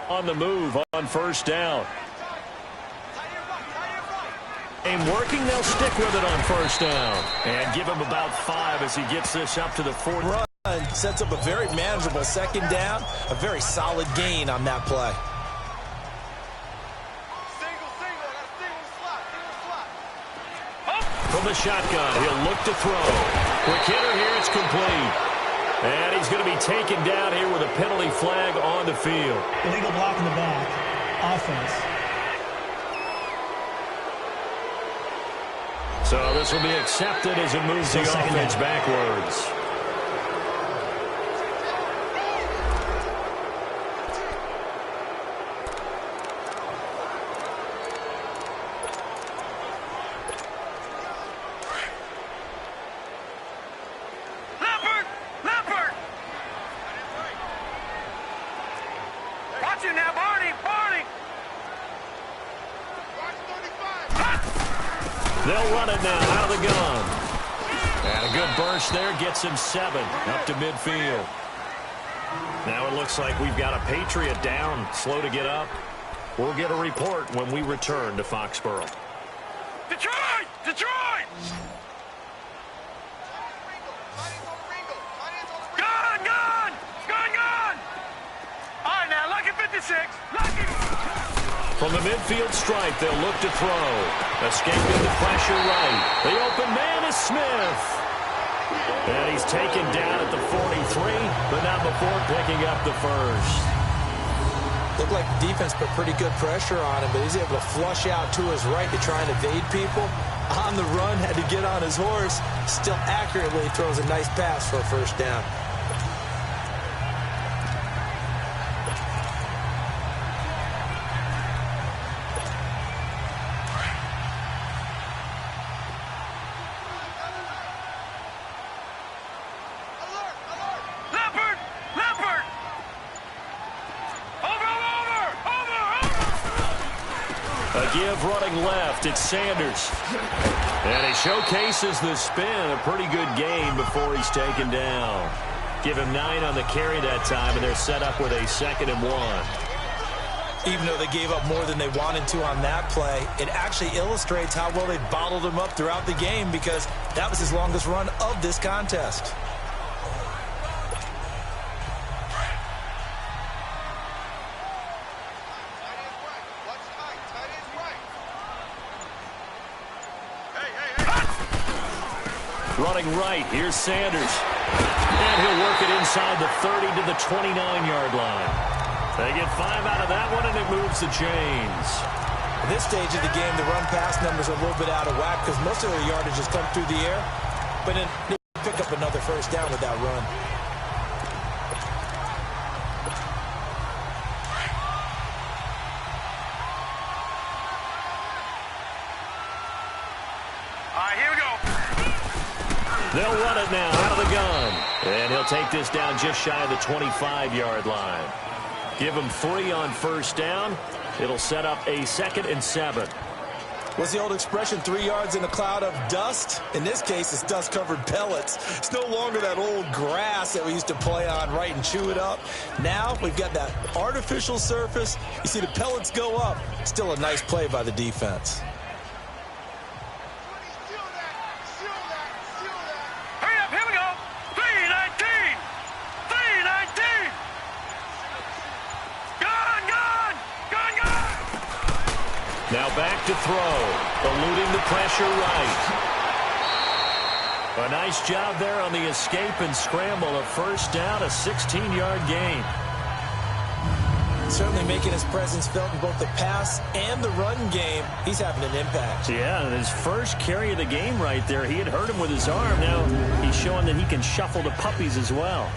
on the move on first down. And working, they'll stick with it on first down. And give him about 5 as he gets this up to the 4th. Run sets up a very manageable second down. A very solid gain on that play. From the shotgun, he'll look to throw. Quick hitter here, it's complete. And he's going to be taken down here with a penalty flag on the field. Illegal block in the back. Offense. So this will be accepted as it moves the offense backwards. They'll run it now out of the gun. And a good burst there gets him 7 up to midfield. Now it looks like we've got a Patriot down, slow to get up. We'll get a report when we return to Foxborough. Detroit! Detroit! Gun! Gun! Gun! Gun! All right, now, lucky 56. Lucky! From the midfield stripe, they'll look to throw. Escaping the pressure right. The open man is Smith. And he's taken down at the 43, but not before picking up the first. Looked like the defense put pretty good pressure on him, but he's able to flush out to his right to try and evade people. On the run, had to get on his horse. Still accurately throws a nice pass for a first down. Give running left, it's Sanders. And he showcases the spin, a pretty good gain before he's taken down. Give him 9 on the carry that time, and they're set up with a 2nd and 1. Even though they gave up more than they wanted to on that play, it actually illustrates how well they bottled him up throughout the game because that was his longest run of this contest. Running right, here's Sanders. And he'll work it inside the 30 to the 29-yard line. They get 5 out of that one, and it moves the chains. At this stage of the game, the run-pass numbers are a little bit out of whack because most of their yardage has come through the air. But then they'll pick up another first down with that run. They'll run it now out of the gun. And he'll take this down just shy of the 25-yard line. Give him 3 on first down. It'll set up a 2nd and 7. What's the old expression, 3 yards in a cloud of dust? In this case, it's dust-covered pellets. It's no longer that old grass that we used to play on, right, and chew it up. Now we've got that artificial surface. You see the pellets go up. Still a nice play by the defense. Now back to throw, eluding the pressure right. A nice job there on the escape and scramble. A first down, a 16-yard gain. Certainly making his presence felt in both the pass and the run game. He's having an impact. Yeah, and his first carry of the game right there, he had hurt him with his arm. Now he's showing that he can shuffle the puppies as well.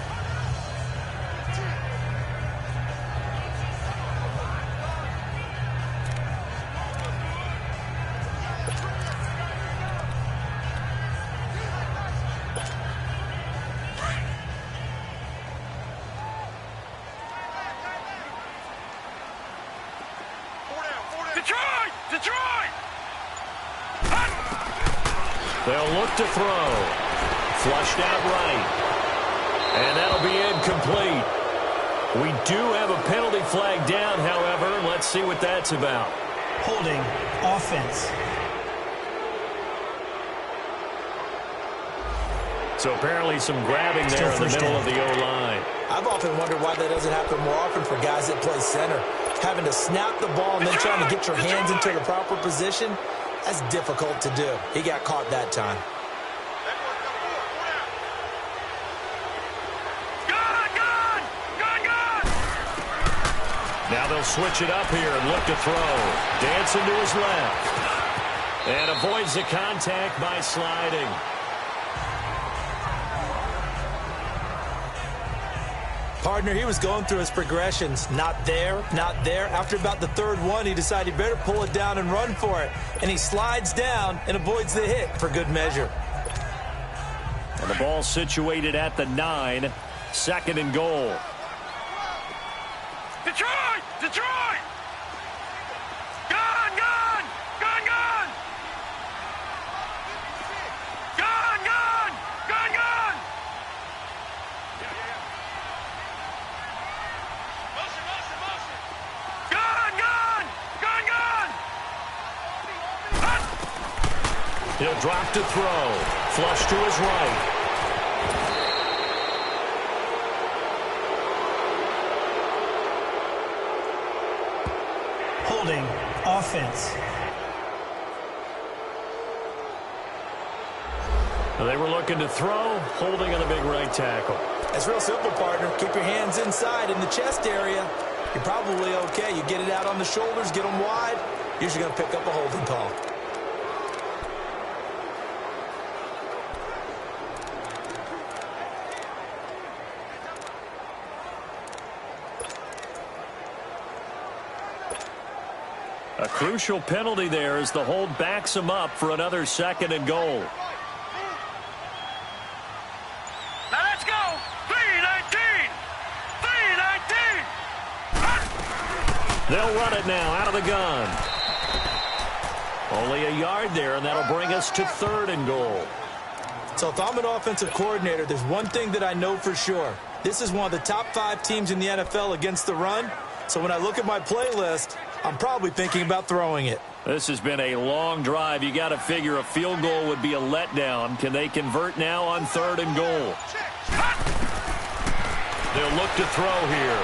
Detroit! Detroit! They'll look to throw. Flushed out right. And that'll be incomplete. We do have a penalty flag down, however. Let's see what that's about. Holding offense. So apparently some grabbing there in the middle of the O-line. I've often wondered why that doesn't happen more often for guys that play center. Having to snap the ball and then trying to get your hands into the proper position, that's difficult to do. He got caught that time. Now they'll switch it up here and look to throw. Dancing to his left. And avoids the contact by sliding. Partner, he was going through his progressions. Not there, not there. After about the third one, he decided he better pull it down and run for it. And he slides down and avoids the hit for good measure. And the ball situated at the 9. 2nd and goal. Detroit! Detroit! Gun! Gun! Gun! Gun! Gun! Gun! Gun! Gun! Motion! Motion! Motion! Gun! Gun! Gun! Gun! He'll drop to throw. Flush to his right. Holding offense. They were looking to throw, holding on the big right tackle. It's real simple, partner. Keep your hands inside in the chest area. You're probably okay. You get it out on the shoulders, get them wide. Usually going to pick up a holding call. A crucial penalty there as the hold backs him up for another 2nd and goal. Now let's go! 3-19! 3-19! They'll run it now out of the gun. Only a yard there, and that'll bring us to 3rd and goal. So if I'm an offensive coordinator, there's one thing that I know for sure. This is one of the top 5 teams in the NFL against the run. So when I look at my playlist, I'm probably thinking about throwing it. This has been a long drive. You got to figure a field goal would be a letdown. Can they convert now on 3rd and goal? They'll look to throw here.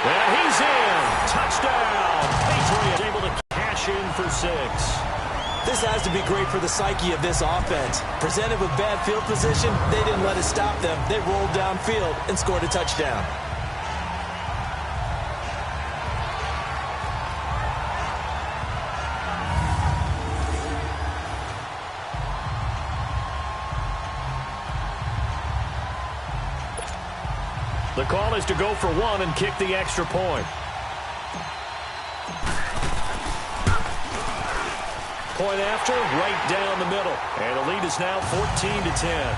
And he's in. Touchdown. Patriots able to cash in for 6. This has to be great for the psyche of this offense. Presented with bad field position, they didn't let it stop them. They rolled downfield and scored a touchdown. The call is to go for 1 and kick the extra point. Point after, right down the middle. And the lead is now 14-10.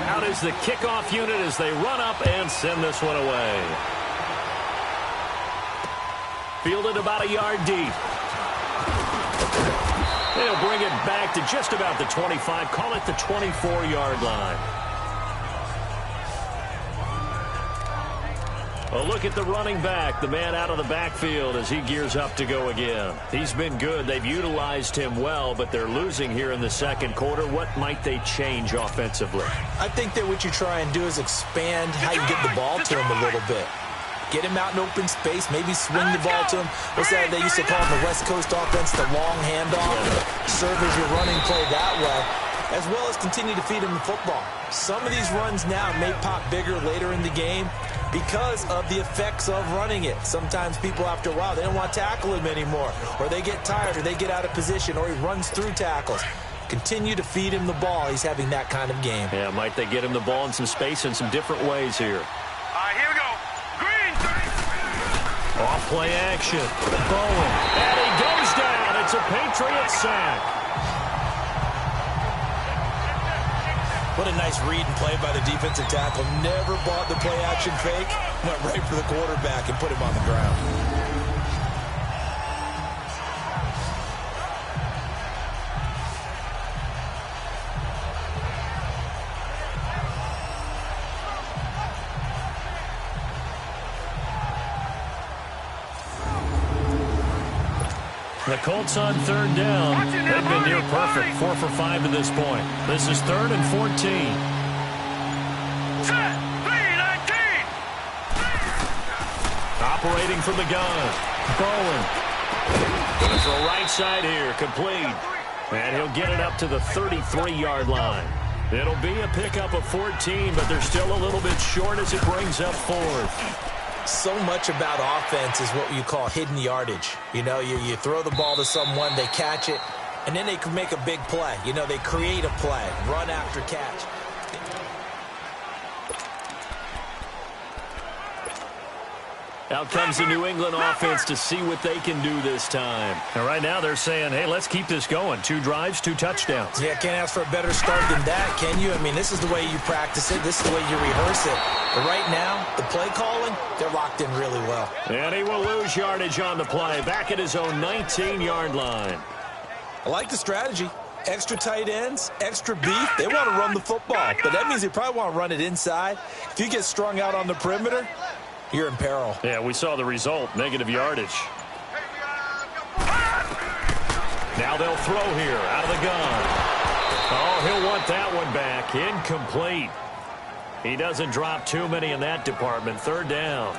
Out is the kickoff unit as they run up and send this one away. Fielded about a yard deep. They'll bring it back to just about the 25. Call it the 24-yard line. A look at the running back, the man out of the backfield as he gears up to go again. He's been good. They've utilized him well, but they're losing here in the 2nd quarter. What might they change offensively? I think that what you try and do is expand how you get the ball to him a little bit. Get him out in open space, maybe swing the ball to him. What's that they used to call in the West Coast offense, the long handoff? Serve as your running play that way, as well as continue to feed him the football. Some of these runs now may pop bigger later in the game because of the effects of running it. Sometimes people, after a while, they don't want to tackle him anymore, or they get tired, or they get out of position, or he runs through tackles. Continue to feed him the ball. He's having that kind of game. Yeah, might they get him the ball in some space in some different ways here. All right, here we go. Green. Off play action. Bowen. And he goes down. It's a Patriot sack. What a nice read and play by the defensive tackle. Never bought the play action fake. Went right for the quarterback and put him on the ground. The Colts on third down. They've been near perfect, 4 for 5 to this point. This is 3rd and 14. Set, 3-19. Operating from the gun. Bowen. Going to throw right side here, complete. And he'll get it up to the 33-yard line. It'll be a pickup of 14, but they're still a little bit short as it brings up 4th. So much about offense is what you call hidden yardage. You know, you throw the ball to someone, they catch it, and then they can make a big play. You know, they create a play, run after catch. Out comes the New England offense to see what they can do this time. And right now they're saying, hey, let's keep this going. 2 drives, 2 touchdowns. Yeah, can't ask for a better start than that, can you? I mean, this is the way you practice it. This is the way you rehearse it. But right now, the play calling, they're locked in really well. And he will lose yardage on the play. Back at his own 19-yard line. I like the strategy. Extra tight ends, extra beef. They want to run the football, but that means they probably want to run it inside. If you get strung out on the perimeter, you're in peril. Yeah, we saw the result, negative yardage. Now they'll throw here out of the gun. Oh, he'll want that one back. Incomplete. He doesn't drop too many in that department. 3rd down.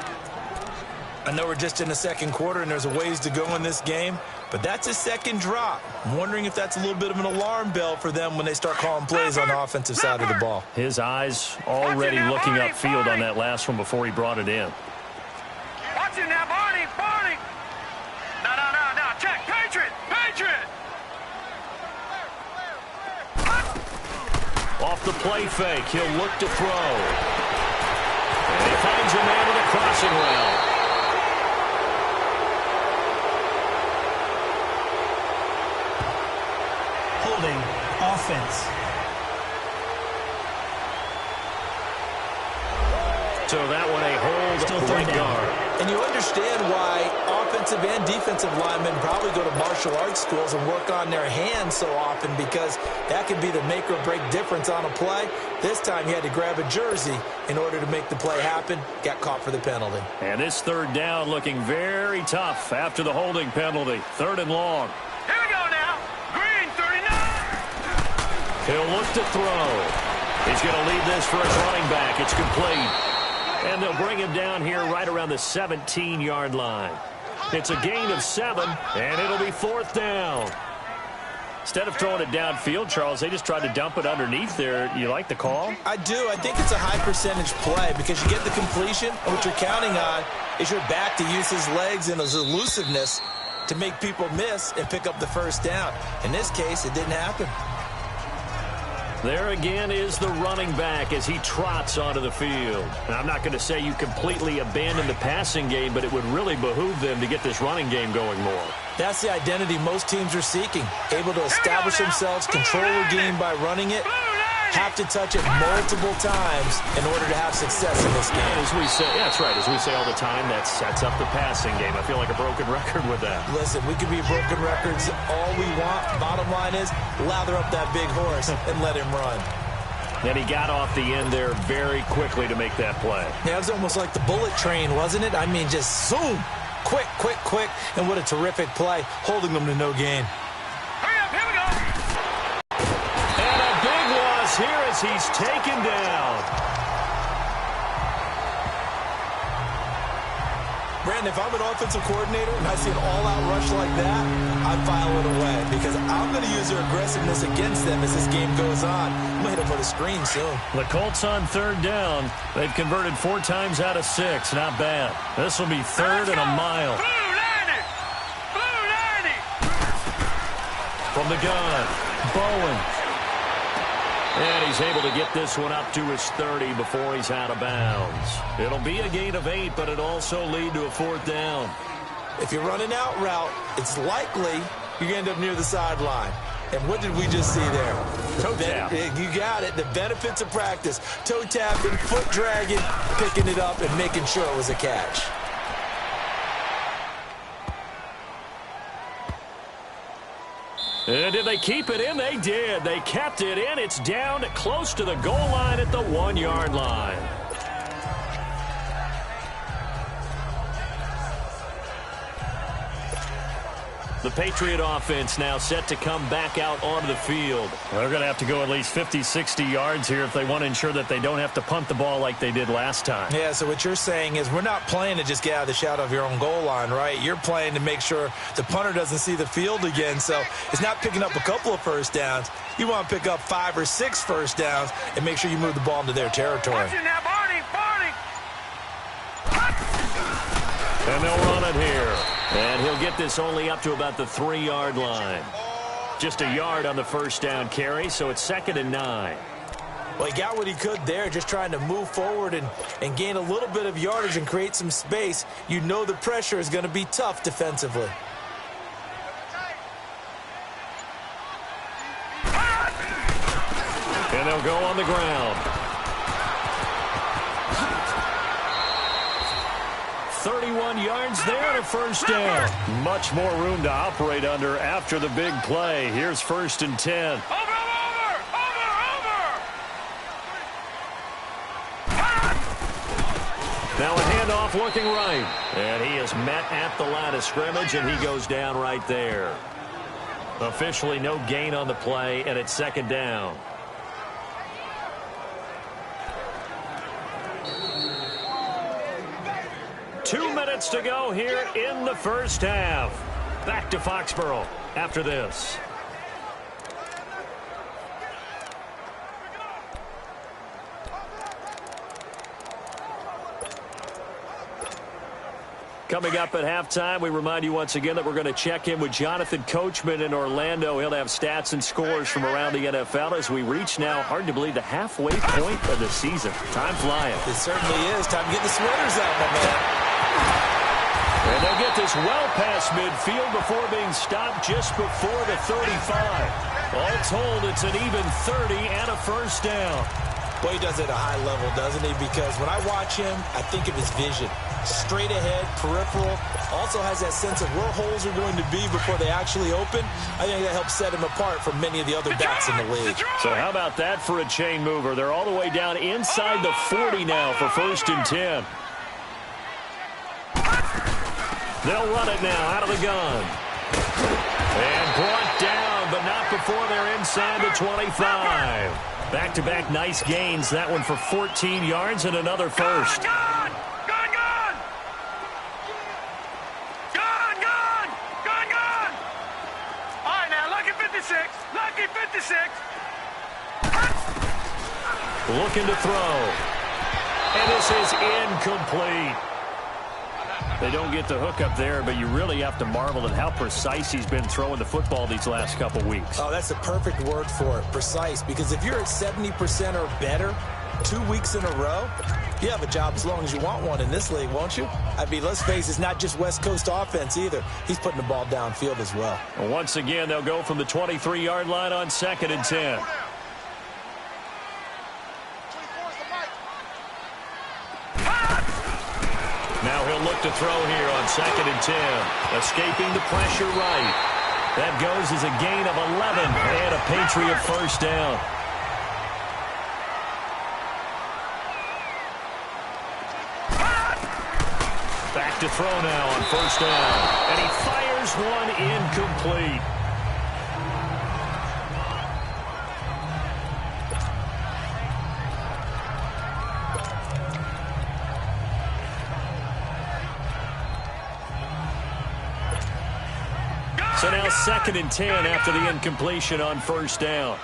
I know we're just in the second quarter and there's a ways to go in this game, but that's a second drop. I'm wondering if that's a little bit of an alarm bell for them when they start calling plays on the offensive side of the ball. His eyes already looking upfield on that last one before he brought it in. Watch it now, Barney. No. Check. Patriot. Off the play fake, he'll look to throw. And he finds a man in the crossing route. Holding offense. So that one a hold, Still right 3rd down. guard. And you understand why offensive and defensive linemen probably go to martial arts schools and work on their hands so often, because that can be the make or break difference on a play. This time he had to grab a jersey in order to make the play happen. Got caught for the penalty. And this 3rd down looking very tough after the holding penalty. 3rd and long. Here we go now. Green, 39. He'll look to throw. He's going to lead this for his running back. It's complete. And they'll bring him down here right around the 17-yard line. It's a gain of 7, and it'll be 4th down. Instead of throwing it downfield, Charles, they just tried to dump it underneath there. You like the call? I do. I think it's a high percentage play because you get the completion, and what you're counting on is your back to use his legs and his elusiveness to make people miss and pick up the 1st down. In this case, it didn't happen. There again is the running back as he trots onto the field. Now, I'm not going to say you completely abandon the passing game, but it would really behoove them to get this running game going more. That's the identity most teams are seeking. Able to establish themselves, control the game by running it, have to touch it multiple times in order to have success in this game. And as we say, yeah, that's right. As we say all the time, that sets up the passing game. I feel like a broken record with that. Listen, we can be broken records all we want. Bottom line is, lather up that big horse and let him run. And he got off the end there very quickly to make that play. Yeah, it was almost like the bullet train, wasn't it? I mean, just zoom, quick, and what a terrific play, holding them to no gain. Hurry up, here we go. And a big loss here as he's taken down. Brandon, if I'm an offensive coordinator and I see an all-out rush like that, I file it away because I'm going to use their aggressiveness against them as this game goes on. I'm going to hit them with a screen soon. The Colts on 3rd down. They've converted 4 times out of 6. Not bad. This will be 3rd and a mile. Blue 90. Blue 90. From the gun, Bowen. And he's able to get this one up to his 30 before he's out of bounds. It'll be a gain of 8, but it'll also lead to a 4th down. If you're running out route, it's likely you're going to end up near the sideline. And what did we just see there? Toe tap. You got it. The benefits of practice. Toe tapping, foot dragging, picking it up, and making sure it was a catch. And did they keep it in? They did. They kept it in. It's down close to the goal line at the 1-yard line. The Patriot offense now set to come back out onto the field. Well, they're going to have to go at least 50, 60 yards here if they want to ensure that they don't have to punt the ball like they did last time. Yeah, so what you're saying is we're not playing to just get out of the shadow of your own goal line, right? You're playing to make sure the punter doesn't see the field again. So it's not picking up a couple of first downs. You want to pick up 5 or 6 first downs and make sure you move the ball into their territory. Watch it now, Barney. And they'll run it here. And he'll get this only up to about the 3-yard line. Just a yard on the first down carry, so it's 2nd and 9. Well, he got what he could there, just trying to move forward and gain a little bit of yardage and create some space. You know the pressure is going to be tough defensively. And they'll go on the ground. 31 yards there and a first down. Much more room to operate under after the big play. Here's 1st and 10. Over. Now a handoff looking right. And he is met at the line of scrimmage, and he goes down right there. Officially no gain on the play, and it's 2nd down. Two minutes to go here in the first half. Back to Foxborough after this. Coming up at halftime, we remind you once again that we're going to check in with Jonathan Coachman in Orlando. He'll have stats and scores from around the NFL as we reach now, hard to believe, the halfway point of the season. Time flying. It certainly is. Time to get the sweaters out, my man. And they'll get this well past midfield before being stopped just before the 35. All told, it's an even 30 and a first down. Well, he does it at a high level, doesn't he? Because when I watch him, I think of his vision. Straight ahead, peripheral. Also has that sense of where holes are going to be before they actually open. I think that helps set him apart from many of the other backs in the league. So how about that for a chain mover? They're all the way down inside the 40 now for 1st and 10. They'll run it now out of the gun. And brought down, but not before they're inside the 25. Back-to-back nice gains. That one for 14 yards and another first. Gone! All right, now, lucky 56. Lucky 56. Looking to throw. And this is incomplete. They don't get the hook up there, but you really have to marvel at how precise he's been throwing the football these last couple weeks. Oh, that's the perfect word for it, precise. Because if you're at 70% or better 2 weeks in a row, you have a job as long as you want one in this league, won't you? I mean, let's face it, it's not just West Coast offense either. He's putting the ball downfield as well. Well, once again, they'll go from the 23-yard line on 2nd and 10. Now he'll look to throw here on 2nd and 10. Escaping the pressure right. That goes as a gain of 11 and a Patriot first down. Back to throw now on 1st down. And he fires one incomplete. So now 2nd and 10 after the incompletion on 1st down.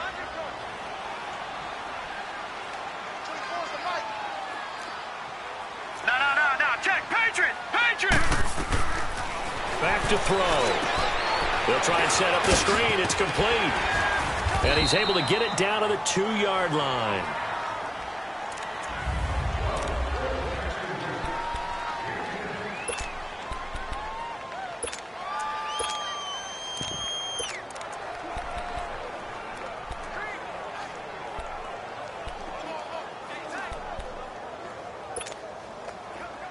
No. Check. Patriot. Back to throw. They'll try and set up the screen. It's complete. And he's able to get it down to the 2-yard line.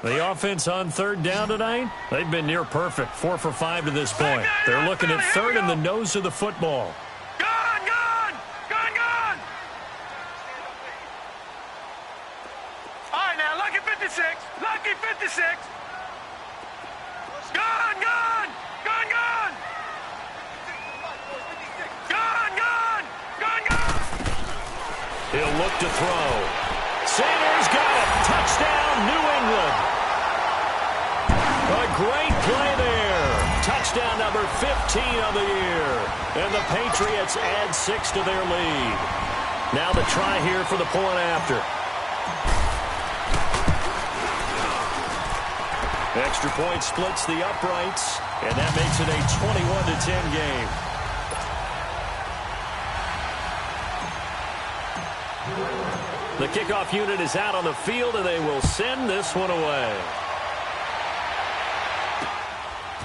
The offense on 3rd down tonight, they've been near perfect. 4 for 5 to this point. They're looking at 3rd in the nose of the football. Gone! All right, now, lucky 56. Gone! He'll look to throw. Sanders got it. Touchdown, New England. A great play there. Touchdown number 15 of the year. And the Patriots add 6 to their lead. Now the try here for the point after. Extra point splits the uprights, and that makes it a 21-10 game. The kickoff unit is out on the field, and they will send this one away.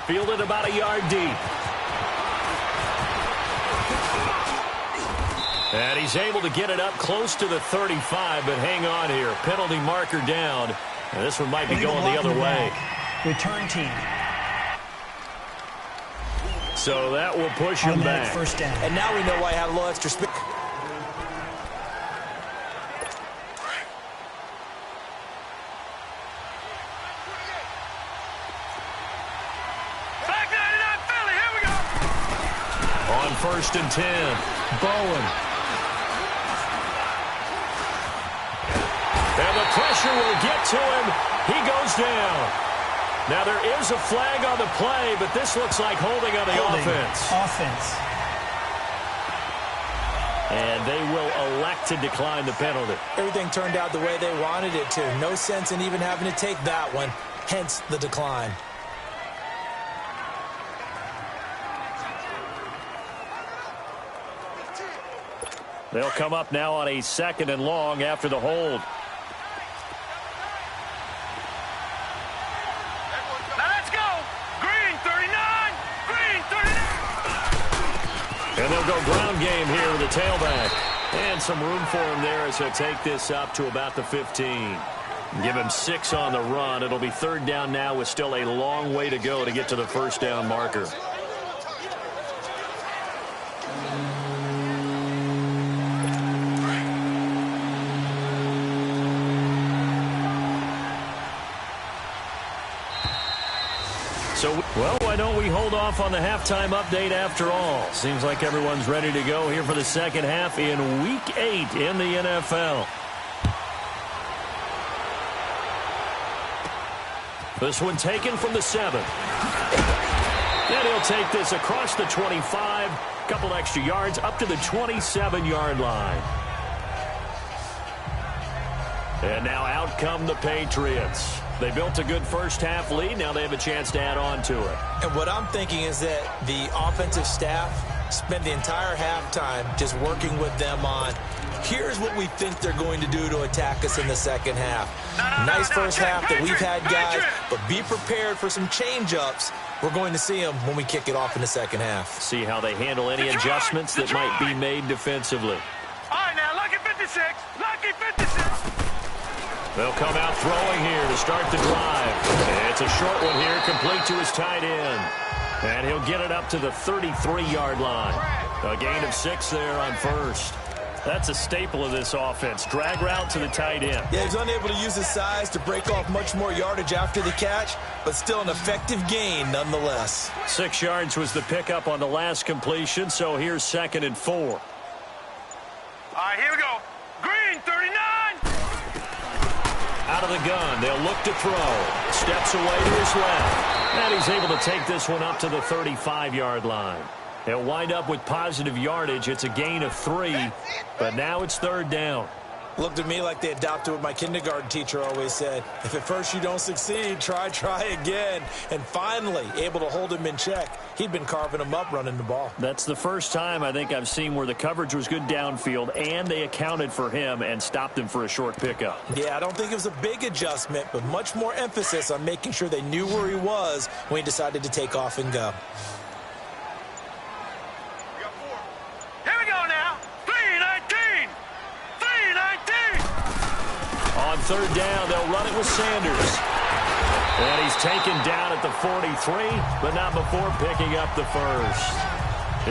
Fielded about a yard deep. And he's able to get it up close to the 35, but hang on here. Penalty marker down. And this one might be going the other way. Return team. So that will push him back. First down. And now we know why I had a little extra speed. On 1st and 10, Bowen. And the pressure will get to him. He goes down. Now there is a flag on the play, but this looks like holding on the offense. And they will elect to decline the penalty. Everything turned out the way they wanted it to. No sense in even having to take that one, hence the decline. They'll come up now on a 2nd and long after the hold. Now let's go. Green 39. Green 39. And they'll go ground game here with the tailback. And some room for him there as he'll take this up to about the 15. Give him 6 on the run. It'll be 3rd down now with still a long way to go to get to the 1st down marker. Well, why don't we hold off on the halftime update after all? Seems like everyone's ready to go here for the second half in Week 8 in the NFL. This one taken from the 7. And he'll take this across the 25, couple extra yards up to the 27-yard line. And now out come the Patriots. They built a good first-half lead. Now they have a chance to add on to it. And what I'm thinking is that the offensive staff spent the entire halftime just working with them on, here's what we think they're going to do to attack us in the second half. Nice first half that we've had, guys, but be prepared for some change-ups. We're going to see them when we kick it off in the second half. See how they handle any adjustments that might be made defensively. All right, now, lucky 56. Lucky 56. They'll come out throwing here to start the drive. It's a short one here, complete to his tight end. And he'll get it up to the 33-yard line. A gain of 6 there on 1st. That's a staple of this offense. Drag route to the tight end. Yeah, he's unable to use his size to break off much more yardage after the catch, but still an effective gain nonetheless. 6 yards was the pickup on the last completion, so here's 2nd and 4. All right, here we go. Green 39. Out of the gun, they'll look to throw. Steps away to his left. And he's able to take this one up to the 35-yard line. He'll wind up with positive yardage. It's a gain of 3, but now it's 3rd down. Looked to me like they adopted what my kindergarten teacher always said. If at first you don't succeed, try again. And finally, able to hold him in check. He'd been carving him up running the ball. That's the first time I think I've seen where the coverage was good downfield and they accounted for him and stopped him for a short pickup. Yeah, I don't think it was a big adjustment, but much more emphasis on making sure they knew where he was when he decided to take off and go. Here we go now. 319. 319. On 3rd down, they'll run it with Sanders. And he's taken down at the 43, but not before picking up the 1st.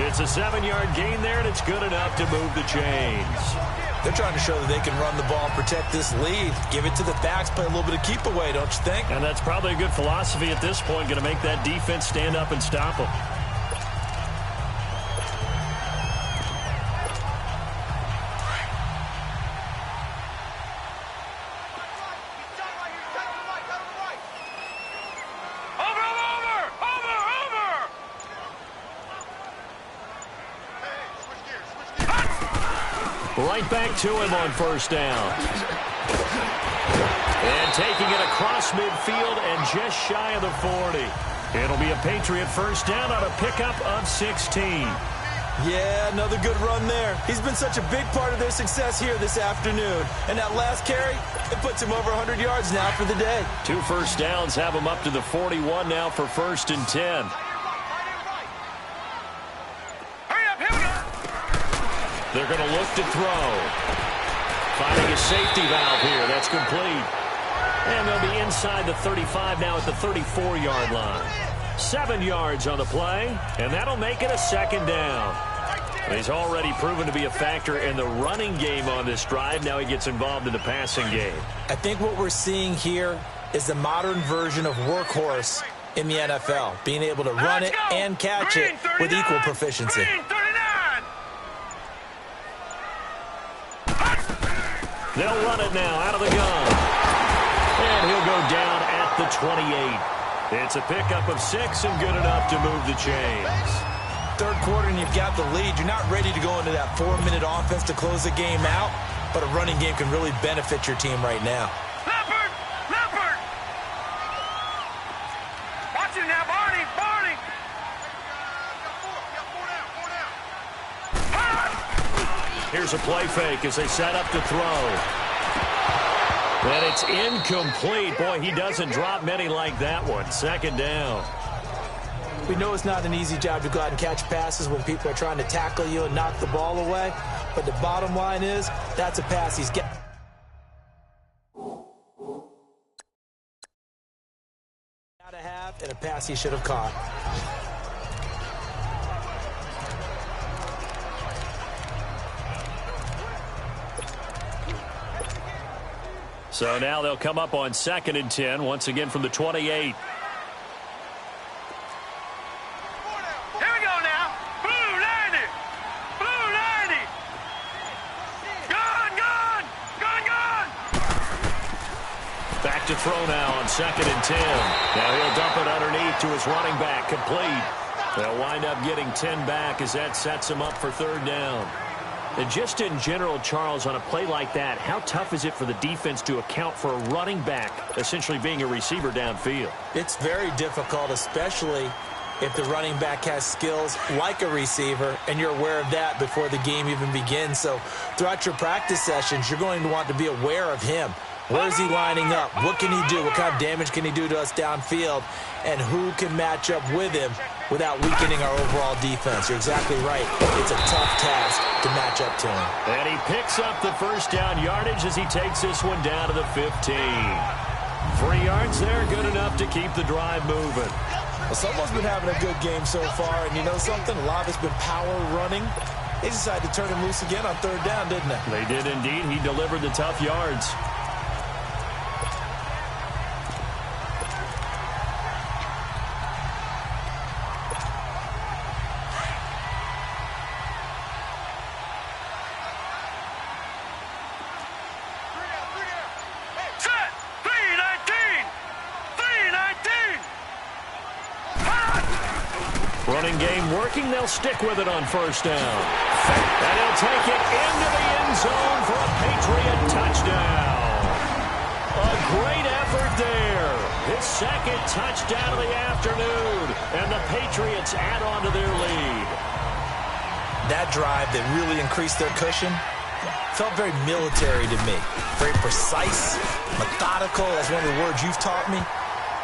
It's a 7-yard gain there, and it's good enough to move the chains. They're trying to show that they can run the ball and protect this lead. Give it to the backs, play a little bit of keep away, don't you think? And that's probably a good philosophy at this point, going to make that defense stand up and stop them. Right back to him on first down. And taking it across midfield and just shy of the 40. It'll be a Patriot first down on a pickup of 16. Yeah, another good run there. He's been such a big part of their success here this afternoon. And that last carry, it puts him over 100 yards now for the day. 2 first downs have him up to the 41 now for 1st and 10. Hurry up, here we go. They're going to look to throw. Finding a safety valve here. That's complete. And they'll be inside the 35 now at the 34-yard line. 7 yards on the play, and that'll make it a 2nd down. He's already proven to be a factor in the running game on this drive. Now he gets involved in the passing game. I think what we're seeing here is the modern version of workhorse in the NFL, being able to run it and catch it with equal proficiency. They'll run it now out of the gun. And he'll go down at the 28. It's a pickup of 6 and good enough to move the chains. Third quarter and you've got the lead. You're not ready to go into that 4-minute offense to close the game out, but a running game can really benefit your team right now. Leopard! Leopard! Watch it now, Barney! Barney! Here's a play fake as they set up to throw. And it's incomplete. Boy, he doesn't drop many like that one. 2nd down. We know it's not an easy job to go out and catch passes when people are trying to tackle you and knock the ball away. But the bottom line is, that's a pass he's getting. Got to have and a pass he should have caught. So now they'll come up on 2nd and 10, once again from the 28. Here we go now. Blue 90. Blue 90. Gone, gone. Gone, gone. Back to throw now on 2nd and 10. Now he'll dump it underneath to his running back, complete. They'll wind up getting 10 back as that sets him up for 3rd down. And just in general, Charles, on a play like that, how tough is it for the defense to account for a running back essentially being a receiver downfield? It's very difficult, especially if the running back has skills like a receiver, and you're aware of that before the game even begins. So throughout your practice sessions, you're going to want to be aware of him. Where is he lining up? What can he do? What kind of damage can he do to us downfield? And who can match up with him without weakening our overall defense? You're exactly right. It's a tough task to match up to him. And he picks up the first down yardage as he takes this one down to the 15. 3 yards there, good enough to keep the drive moving. Well, someone's been having a good game so far, and you know something? A lot of it's been power running. They decided to turn him loose again on 3rd down, didn't they? They did indeed. He delivered the tough yards. Running game working. They'll stick with it on 1st down. And he'll take it into the end zone for a Patriot touchdown. A great effort there. His 2nd touchdown of the afternoon. And the Patriots add on to their lead. That drive that really increased their cushion felt very military to me. Very precise, methodical. That's one of the words you've taught me.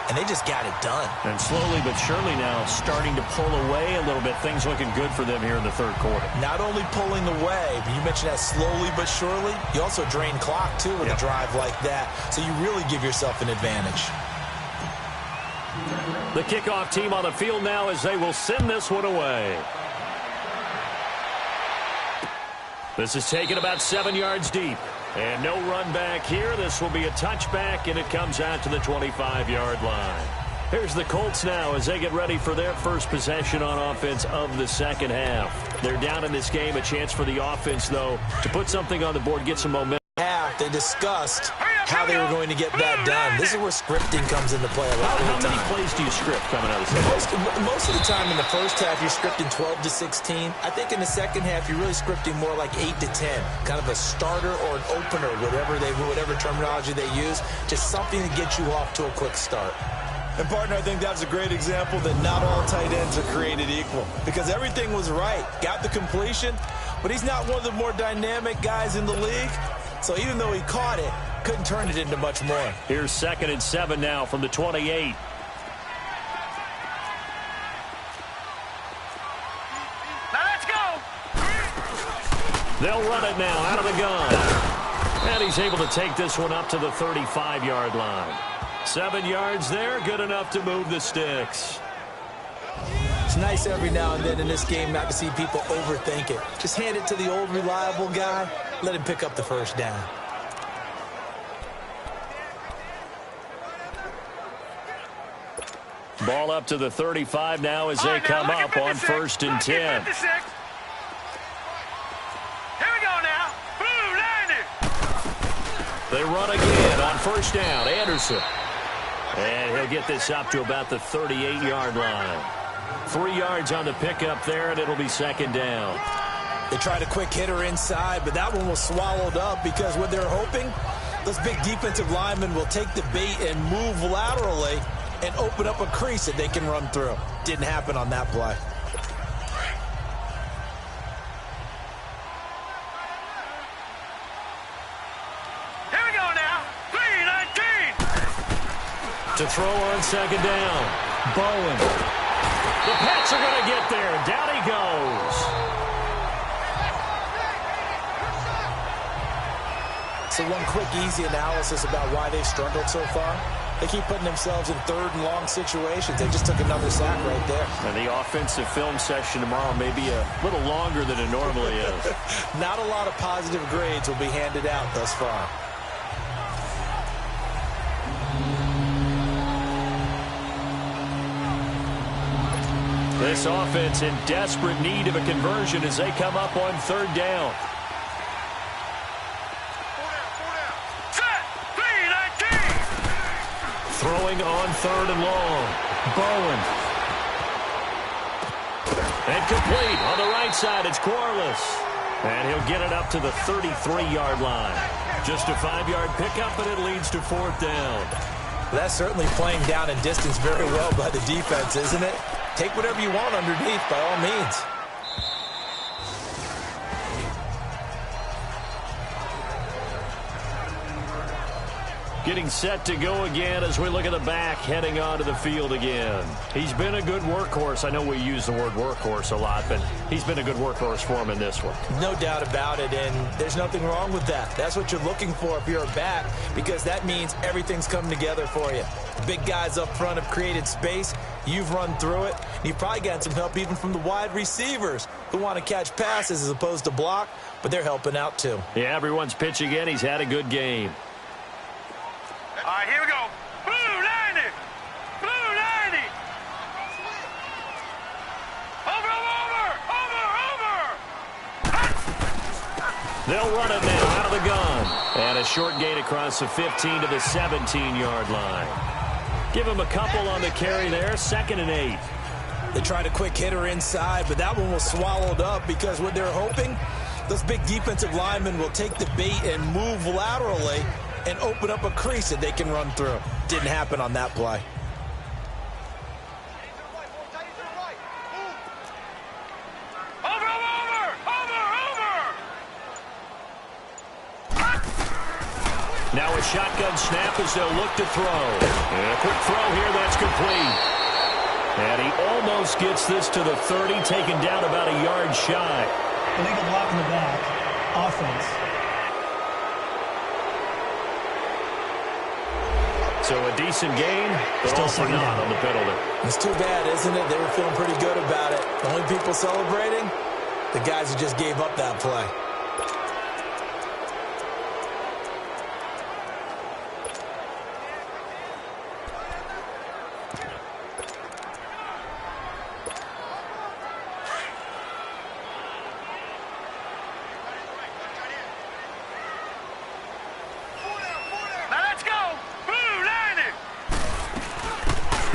And they just got it done. And slowly but surely now starting to pull away a little bit. Things looking good for them here in the 3rd quarter. Not only pulling away, but you mentioned that slowly but surely. You also drain clock, too, with a drive like that. So you really give yourself an advantage. The kickoff team on the field now as they will send this one away. This is taken about 7 yards deep. And no run back here. This will be a touchback, and it comes out to the 25-yard line. Here's the Colts now as they get ready for their first possession on offense of the 2nd half. They're down in this game. A chance for the offense, though, to put something on the board, get some momentum. They discussed how they were going to get that done. This is where scripting comes into play a lot of the time. How many plays do you script coming out of the second? Most of the time in the first half, you're scripting 12 to 16. I think in the second half, you're really scripting more like 8 to 10. Kind of a starter or an opener, whatever terminology they use. Just something to get you off to a quick start. And, partner, I think that's a great example that not all tight ends are created equal. Because everything was right. Got the completion, but he's not one of the more dynamic guys in the league. So even though he caught it, couldn't turn it into much more. Here's 2nd and 7 now from the 28. Now let's go. They'll run it now out of the gun. And he's able to take this one up to the 35-yard line. 7 yards there, good enough to move the sticks. It's nice every now and then in this game not to see people overthink it. Just hand it to the old reliable guy. Let him pick up the first down. Ball up to the 35 now as they come up on 1st and 10. Here we go now. Blue 90. They run again on 1st down. Anderson. And he'll get this up to about the 38-yard line. 3 yards on the pickup there, and it'll be 2nd down. They tried a quick hitter inside, but that one was swallowed up because what they're hoping, those big defensive linemen will take the bait and move laterally and open up a crease that they can run through. Didn't happen on that play. Here we go now. 3-19. To throw on 2nd down. Bowen. The Pats are going to get there. Down he goes. So one quick, easy analysis about why they've struggled so far. They keep putting themselves in 3rd and long situations. They just took another sack right there. And the offensive film session tomorrow may be a little longer than it normally is. Not a lot of positive grades will be handed out thus far. This offense in desperate need of a conversion as they come up on 3rd down. Throwing on 3rd and long. Bowen. And complete on the right side. It's Corliss. And he'll get it up to the 33-yard line. Just a 5-yard pickup, and it leads to 4th down. That's certainly playing down and distance very well by the defense, isn't it? Take whatever you want underneath by all means. Getting set to go again as we look at the back heading onto the field again. He's been a good workhorse. I know we use the word workhorse a lot, but he's been a good workhorse for him in this one. No doubt about it, and there's nothing wrong with that. That's what you're looking for if you're a back, because that means everything's come together for you. Big guys up front have created space. You've run through it. You've probably gotten some help even from the wide receivers who want to catch passes as opposed to block, but they're helping out too. Yeah, everyone's pitching in. He's had a good game. All right, here we go. Blue 90. Blue 90. Over. They'll run it now out of the gun. And a short gain across the 15 to the 17-yard line. Give him a couple on the carry there. 2nd and 8. They tried a quick hitter inside, but that one was swallowed up because what they're hoping, those big defensive linemen will take the bait and move laterally and open up a crease that they can run through. Didn't happen on that play. Over. Now a shotgun snap as they'll look to throw. And a quick throw here, that's complete. And he almost gets this to the 30, taken down about a yard shy. Illegal block in the back. Offense. So a decent gain, but Still also second not down. on the penalty. It's too bad, isn't it? They were feeling pretty good about it. The only people celebrating, the guys who just gave up that play.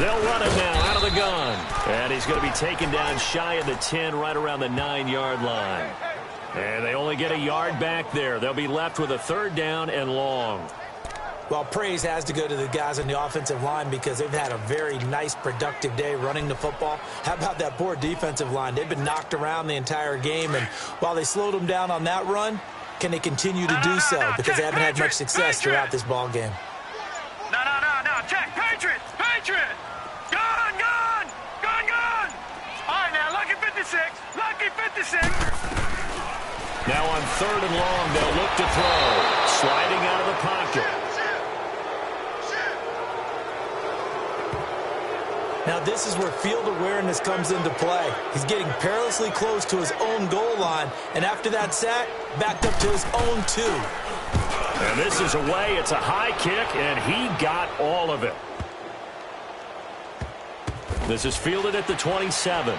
They'll run him now out of the gun. And he's going to be taken down shy of the 10, right around the 9-yard line. And they only get a yard back there. They'll be left with a 3rd down and long. Well, praise has to go to the guys on the offensive line because they've had a very nice, productive day running the football. How about that poor defensive line? They've been knocked around the entire game, and while they slowed them down on that run, can they continue to do so? Because they haven't had much success throughout this ball game. No. Check. Patriot. Gun. All right, now, lucky 56. Now on 3rd and long, they'll look to throw. Sliding out of the pocket. Now this is where field awareness comes into play. He's getting perilously close to his own goal line, and after that sack, backed up to his own 2. And this is away. It's a high kick, and he got all of it. This is fielded at the 27th.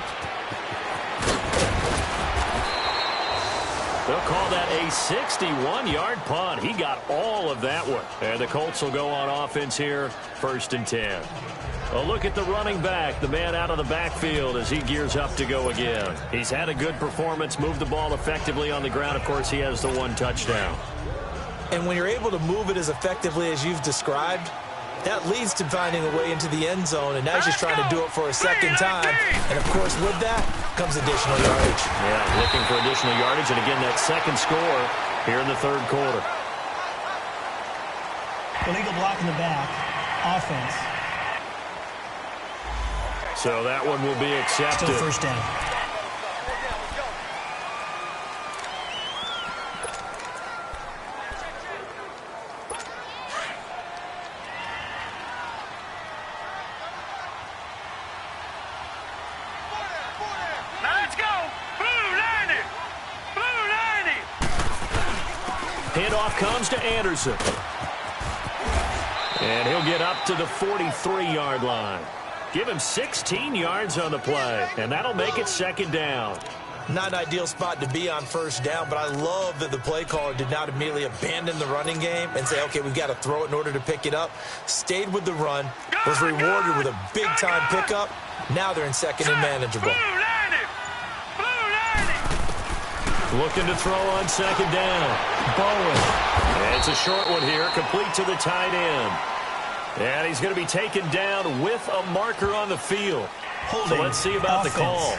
They'll call that a 61-yard punt. He got all of that one. And the Colts will go on offense here, 1st and 10. A look at the running back, the man out of the backfield as he gears up to go again. He's had a good performance, moved the ball effectively on the ground. Of course, he has the 1 touchdown. And when you're able to move it as effectively as you've described, that leads to finding a way into the end zone, and now he's just trying to do it for a 2nd time. And, of course, with that comes additional yardage. Yeah, looking for additional yardage, and again, that 2nd score here in the 3rd quarter. Illegal block in the back. Offense. So that one will be accepted. Still 1st down. Handoff comes to Anderson. And he'll get up to the 43-yard line. Give him 16 yards on the play, and that'll make it 2nd down. Not an ideal spot to be on 1st down, but I love that the play caller did not immediately abandon the running game and say, okay, we've got to throw it in order to pick it up. Stayed with the run, was rewarded with a big-time pickup. Now they're in 2nd and manageable. Looking to throw on 2nd down. Bowen. And it's a short one here, complete to the tight end. And he's going to be taken down with a marker on the field. So let's see about the call.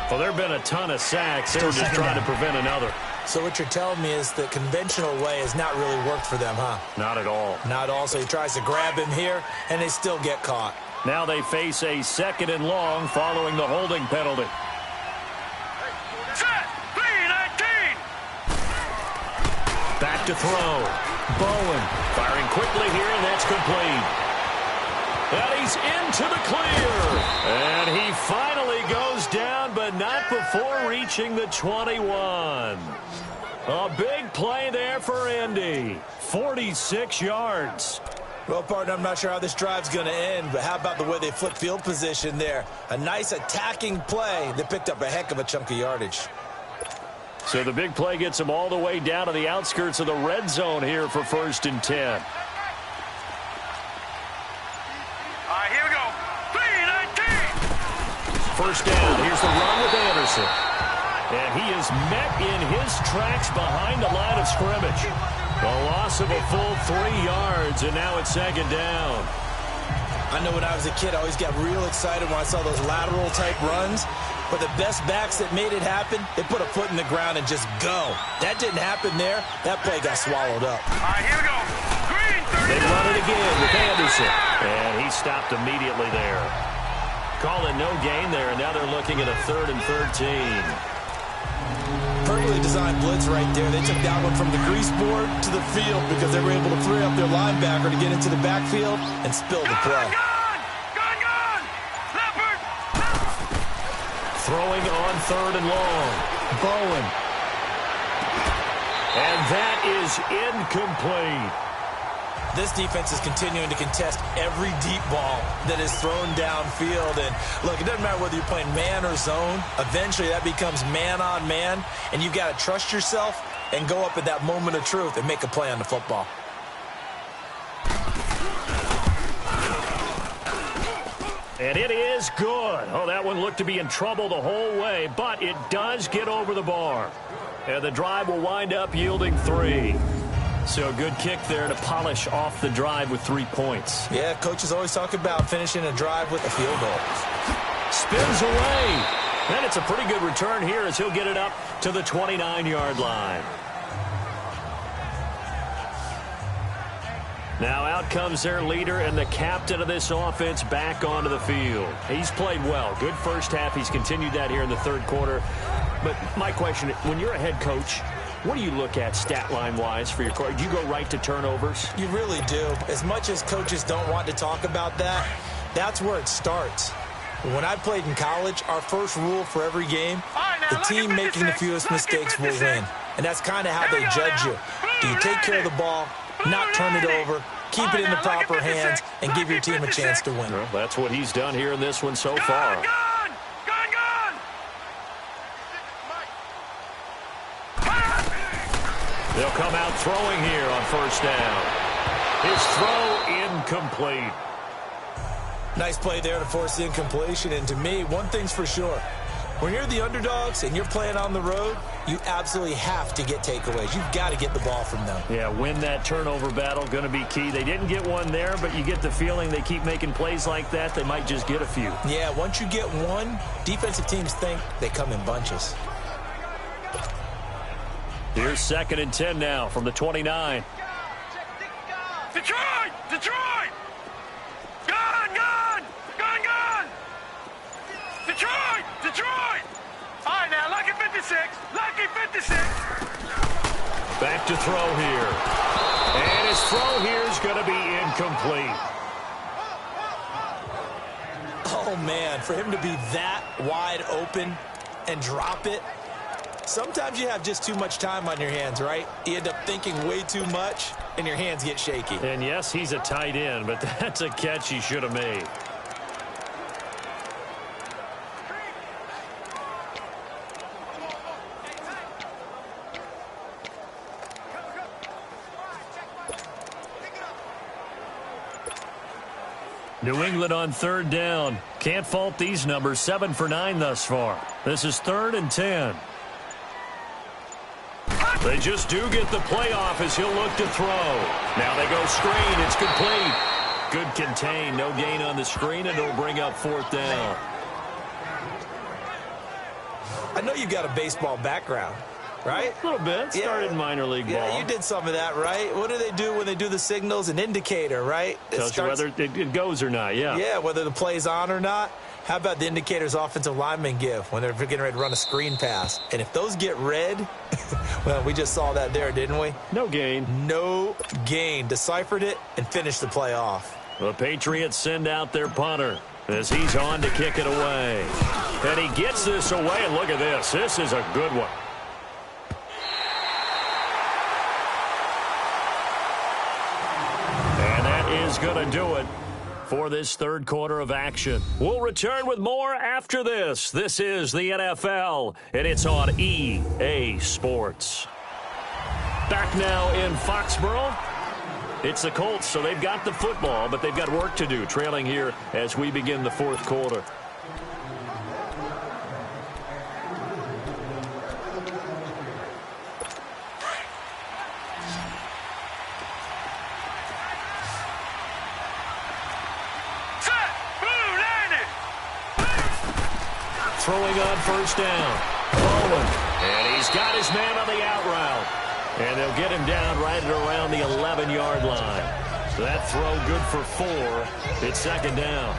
Well, there have been a ton of sacks. They were just trying to prevent another. So what you're telling me is the conventional way has not really worked for them, huh? Not at all. Not at all. So he tries to grab him here, and they still get caught. Now they face a 2nd and long following the holding penalty. Back to throw. Bowen firing quickly here, and that's complete. And he's into the clear. And he finally goes down, but not before reaching the 21. A big play there for Indy. 46 yards. Well, partner, I'm not sure how this drive's going to end, but how about the way they flip field position there? A nice attacking play that picked up a heck of a chunk of yardage. So the big play gets them all the way down to the outskirts of the red zone here for 1st and 10. All right, here we go. 3-19. 1st down. Here's the run with Anderson. And he is met in his tracks behind the line of scrimmage. A loss of a full 3 yards, and now it's 2nd down. I know when I was a kid, I always got real excited when I saw those lateral-type runs. But the best backs that made it happen, they put a foot in the ground and just go. That didn't happen there. That play got swallowed up. All right, here we go. Green, 39. They run it again with Anderson. And he stopped immediately there. Call it no gain there, and now they're looking at a 3rd and 13. Perfectly designed blitz right there. They took that one from the grease board to the field because they were able to free up their linebacker to get into the backfield and spill the play. Throwing on 3rd and long. Bowen. And that is incomplete. This defense is continuing to contest every deep ball that is thrown downfield. And look, it doesn't matter whether you're playing man or zone. Eventually that becomes man on man. And you've got to trust yourself and go up at that moment of truth and make a play on the football. And it is good. Oh, that one looked to be in trouble the whole way, but it does get over the bar. And the drive will wind up yielding 3. So a good kick there to polish off the drive with 3 points. Yeah, coaches always talk about finishing a drive with a field goal. Spins away. And it's a pretty good return here as he'll get it up to the 29-yard line. Now out comes their leader and the captain of this offense back onto the field. He's played well. Good first half. He's continued that here in the third quarter. But my question, when you're a head coach, what do you look at stat line-wise for your coach? Do you go right to turnovers? You really do. As much as coaches don't want to talk about that, that's where it starts. When I played in college, our first rule for every game, the team making the fewest mistakes will win. And that's kind of how they judge you. Do you take care of the ball, not turn it over, keep it in the proper hands, and give your team a chance to win? Well, that's what he's done here in this one so far. They'll come out throwing here on first down. His throw incomplete. Nice play there to force the incompletion. And to me, one thing's for sure. When you're the underdogs and you're playing on the road, you absolutely have to get takeaways. You've got to get the ball from them. Yeah, win that turnover battle, going to be key. They didn't get one there, but you get the feeling they keep making plays like that, they might just get a few. Yeah, once you get one, defensive teams think they come in bunches. Here's 2nd and 10 now from the 29. Detroit! Detroit! Gone! Gone! Gone! Gone! Detroit! Detroit! All right, now, lucky 56. Lucky 56. Back to throw here. And his throw here is going to be incomplete. Oh, man, for him to be that wide open and drop it, sometimes you have just too much time on your hands, right? You end up thinking way too much, and your hands get shaky. And, yes, he's a tight end, but that's a catch he should have made. New England on 3rd down. Can't fault these numbers. 7 for 9 thus far. This is 3rd and 10. They just do get the playoff as he'll look to throw. Now they go screen. It's complete. Good contain. No gain on the screen, and it'll bring up 4th down. I know you've got a baseball background, right? A little bit. Started minor league ball. Yeah, you did some of that, right? What do they do when they do the signals? An indicator, right? Tells you whether it goes or not, yeah. Yeah, whether the play's on or not. How about the indicators offensive linemen give when they're getting ready to run a screen pass? And if those get red, well, we just saw that there, didn't we? No gain. No gain. Deciphered it and finished the play off. The Patriots send out their punter as he's on to kick it away. And he gets this away, and look at this. This is a good one. And that is going to do it for this third quarter of action. We'll return with more after this. This is the NFL, and it's on EA Sports. Back now in Foxborough. It's the Colts, so they've got the football, but they've got work to do, trailing here as we begin the fourth quarter. Throwing on first down. Bowen. And he's got his man on the out route. And they'll get him down right at around the 11-yard line. So that throw good for 4. It's 2nd down.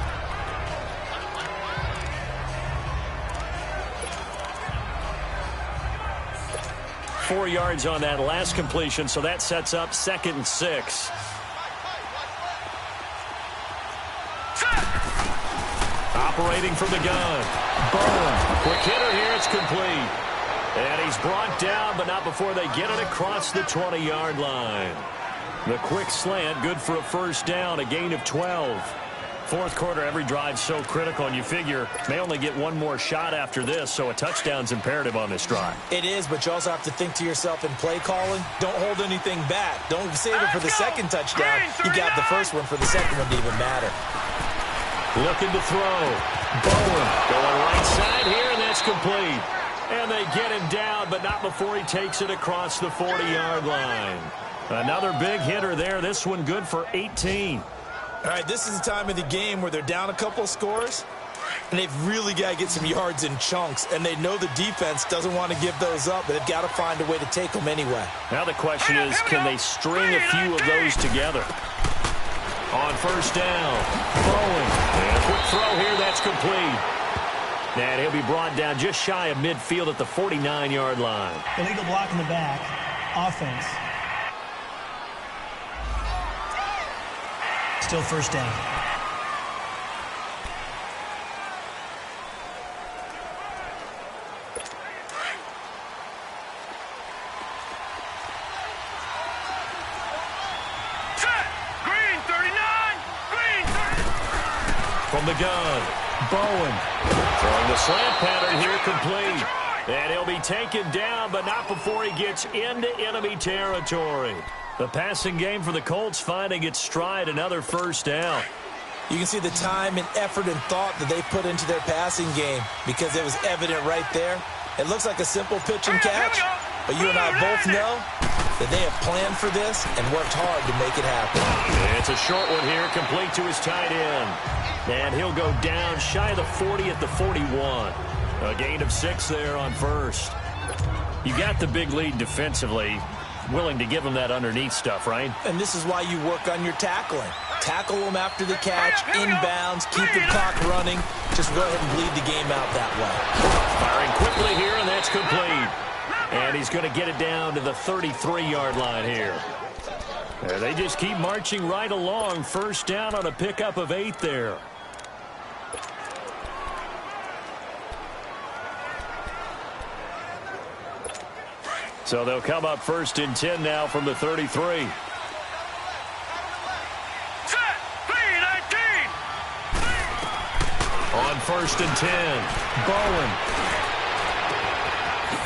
Four yards on that last completion, so that sets up 2nd and 6. Operating from the gun. Bowen. Quick hitter here. It's complete. And he's brought down, but not before they get it across the 20-yard line. The quick slant, good for a first down, a gain of 12. Fourth quarter, every drive so critical, and you figure may only get one more shot after this, so a touchdown's imperative on this drive. It is, but you also have to think to yourself in play calling, don't hold anything back. Don't save it for the second touchdown. You got the first one for the second one to even matter. Looking to throw. Bowen going right side here, and that's complete. And they get him down, but not before he takes it across the 40-yard line. Another big hitter there. This one good for 18. All right, this is the time of the game where they're down a couple of scores, and they've really got to get some yards in chunks, and they know the defense doesn't want to give those up, but they've got to find a way to take them anyway. Now the question is, can they string a few of those together? On first down, Bowen. And a quick throw here, that's complete. And he'll be brought down just shy of midfield at the 49-yard line. Illegal block in the back. Offense. Still first down. Green 39. Green 30. From the gun, Bowen. Throwing the slant pattern here complete. And he'll be taken down, but not before he gets into enemy territory. The passing game for the Colts finding its stride, another first down. You can see the time and effort and thought that they put into their passing game because it was evident right there. It looks like a simple pitch and catch, but you and I both know that they have planned for this and worked hard to make it happen. It's a short one here, complete to his tight end. And he'll go down shy of the 40 at the 41. A gain of 6 there on first. You got the big lead defensively. Willing to give them that underneath stuff, right? And this is why you work on your tackling. Tackle them after the catch, inbounds, keep the clock running. Just go ahead and bleed the game out that way. Firing quickly here, and that's complete. And he's going to get it down to the 33-yard line here. They just keep marching right along. First down on a pickup of 8 there. So they'll come up first and 10 now from the 33. Set. 3-19. On first and 10, Bowen.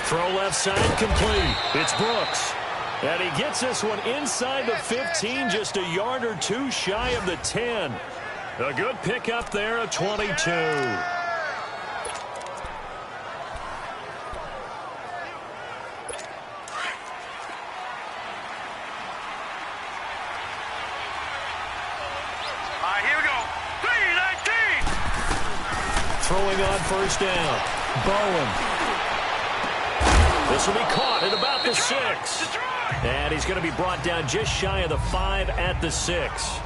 Throw left side complete. It's Brooks. And he gets this one inside the 15, just a yard or two shy of the 10. A good pickup there, a 22. Throwing on first down. Bowen. This will be caught at about the 6. And he's going to be brought down just shy of the 5 at the 6.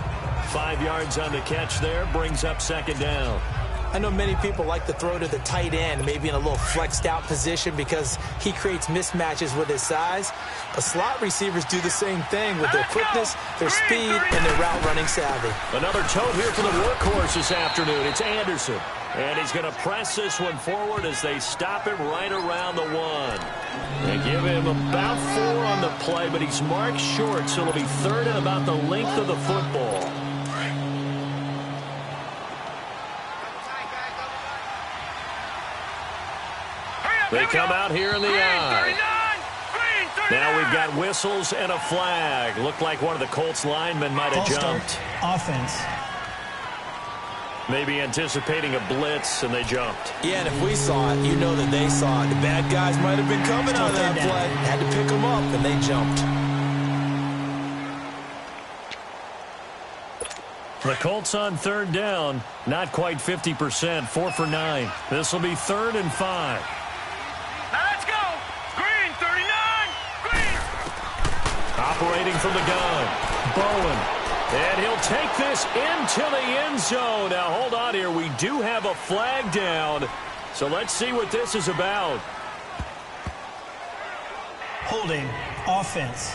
5 yards on the catch there, brings up second down. I know many people like to throw to the tight end, maybe in a little flexed out position because he creates mismatches with his size. But slot receivers do the same thing with their quickness, their speed, and their route running savvy. Another tote here for the workhorse this afternoon. It's Anderson. And he's going to press this one forward as they stop him right around the 1. They give him about 4 on the play, but he's marked short, so it'll be third and about the length of the football. They come out here in the I. Now we've got whistles and a flag. Looked like one of the Colts linemen might have jumped. Offense. Maybe anticipating a blitz, and they jumped. Yeah, and if we saw it, you know that they saw it. The bad guys might have been coming out of that play. Had to pick them up, and they jumped. The Colts on third down, not quite 50%, 4 for 9. This will be 3rd and 5. Now let's go. Green 39. Green. Operating from the gun, Bowen. And he'll take this into the end zone. Now, hold on here. We do have a flag down. So let's see what this is about. Holding. Offense.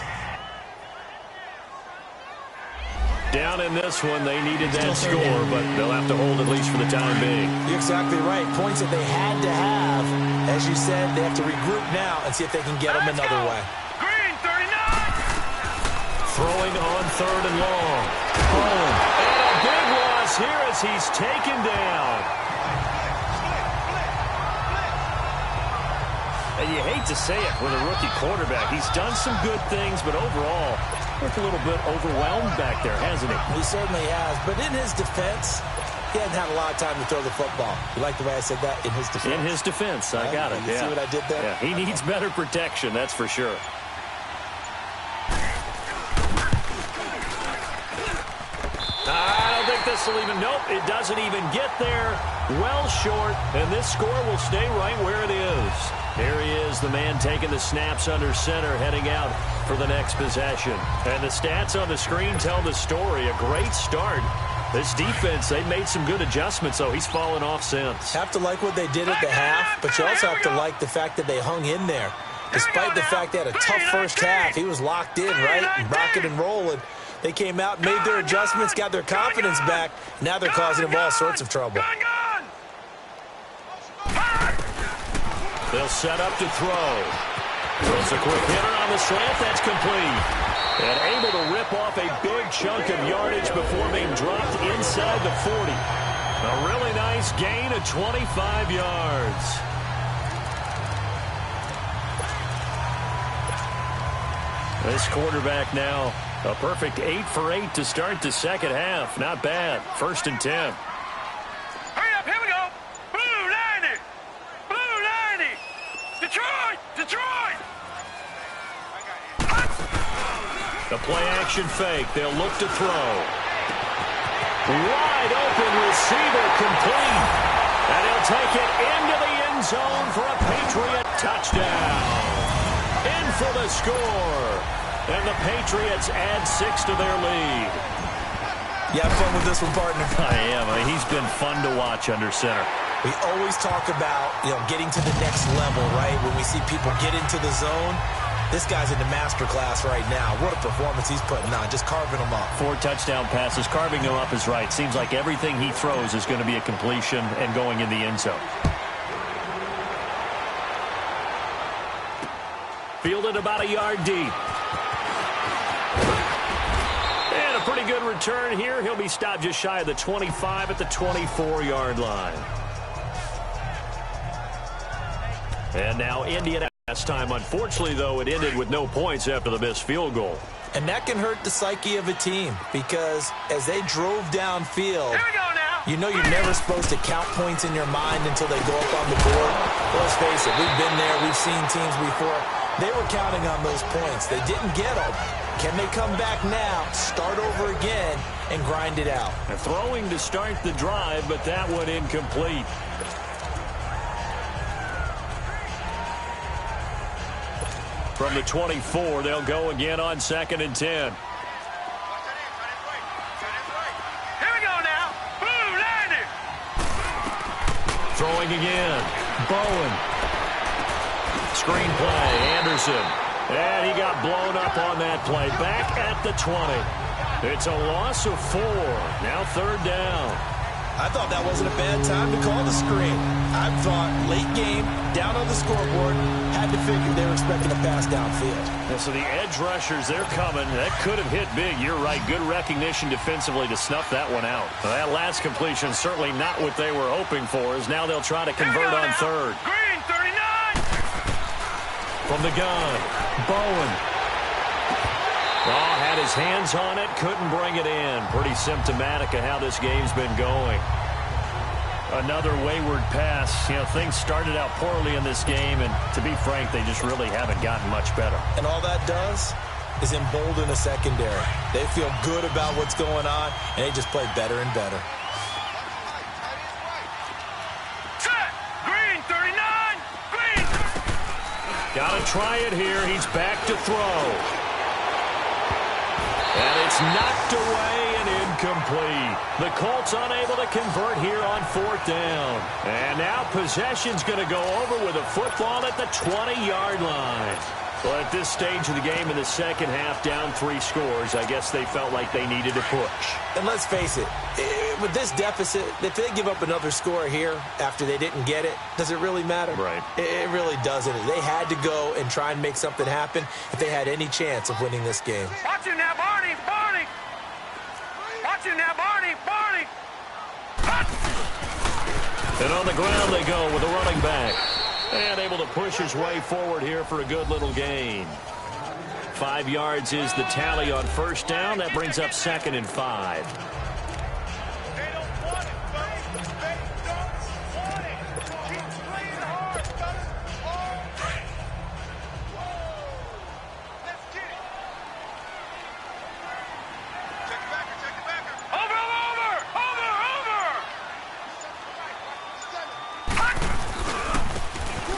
Down in this one, they needed that score, but they'll have to hold at least for the time being. You're exactly right. Points that they had to have. As you said, they have to regroup now and see if they can get them another way. Green 39. Throwing on 3rd and long. Bowen. And a big loss here as he's taken down. And you hate to say it with a rookie quarterback. He's done some good things, but overall, looked a little bit overwhelmed back there, hasn't he? He certainly has. But in his defense, he hadn't had a lot of time to throw the football. You like the way I said that? In his defense? In his defense, I got it. You see what I did there? Yeah, he needs better protection, that's for sure. I don't think this will even, nope, it doesn't even get there. Well short, and this score will stay right where it is. Here he is, the man taking the snaps under center, heading out for the next possession. And the stats on the screen tell the story. A great start. This defense, they made some good adjustments, though. He's fallen off since. Have to like what they did at the half, but you also have to like the fact that they hung in there. Despite the fact they had a tough first half, he was locked in, right, and rocking and rolling. They came out, made their adjustments, got their confidence back. Now they're causing him all sorts of trouble. They'll set up to throw. Throws a quick hitter on the slant. That's complete. And able to rip off a big chunk of yardage before being dropped inside the 40. A really nice gain of 25 yards. This quarterback now, a perfect 8 for 8 to start the second half. Not bad. 1st and 10. Hurry up, here we go. Blue 90. Blue 90. Detroit, Detroit. The play action fake. They'll look to throw. Wide open receiver complete. And he'll take it into the end zone for a Patriot touchdown. In for the score. And the Patriots add 6 to their lead. You have fun with this one, partner? I am. I mean, he's been fun to watch under center. We always talk about, getting to the next level, right? When we see people get into the zone, this guy's in the master class right now. What a performance he's putting on, just carving them up. 4 touchdown passes. Carving them up is right. Seems like everything he throws is going to be a completion and going in the end zone. Fielded about a yard deep. And a pretty good return here. He'll be stopped just shy of the 25 at the 24-yard line. And now Indiana last time. Unfortunately, though, it ended with no points after the missed field goal. And that can hurt the psyche of a team because as they drove downfield, Here we go now. you're never supposed to count points in your mind until they go up on the board. Let's face it, we've been there. We've seen teams before. They were counting on those points. They didn't get them. Can they come back now, start over again, and grind it out? And throwing to start the drive, but that one incomplete. From the 24, they'll go again on 2nd and 10. Here we go now. Blue 90. Throwing again. Bowen. Screen play. Anderson. And he got blown up on that play. Back at the 20. It's a loss of 4. Now 3rd down. I thought that wasn't a bad time to call the screen. I thought late game, down on the scoreboard, had to figure they were expecting a pass downfield. And so the edge rushers, they're coming. That could have hit big. You're right. Good recognition defensively to snuff that one out. Well, that last completion certainly not what they were hoping for, as now they'll try to convert on 3rd. Green 39. From the gun, Bowen. Oh, had his hands on it, couldn't bring it in. Pretty symptomatic of how this game's been going. Another wayward pass. Things started out poorly in this game, and to be frank, they just really haven't gotten much better. And all that does is embolden the secondary. They feel good about what's going on, and they just play better and better. Set. Green 39. Green. Got to try it here. He's back to throw. And it's knocked away and incomplete. The Colts unable to convert here on 4th down. And now possession's going to go over with a football at the 20-yard line. Well, at this stage of the game in the second half, down 3 scores, I guess they felt like they needed to push. And let's face it, with this deficit, if they give up another score here after they didn't get it, does it really matter? Right. It really doesn't. They had to go and try and make something happen if they had any chance of winning this game. Watch him now, Barney. Barney. Watch him now, Barney. Barney. And on the ground they go with a running back. And able to push his way forward here for a good little gain. 5 yards is the tally on 1st down. That brings up 2nd and 5.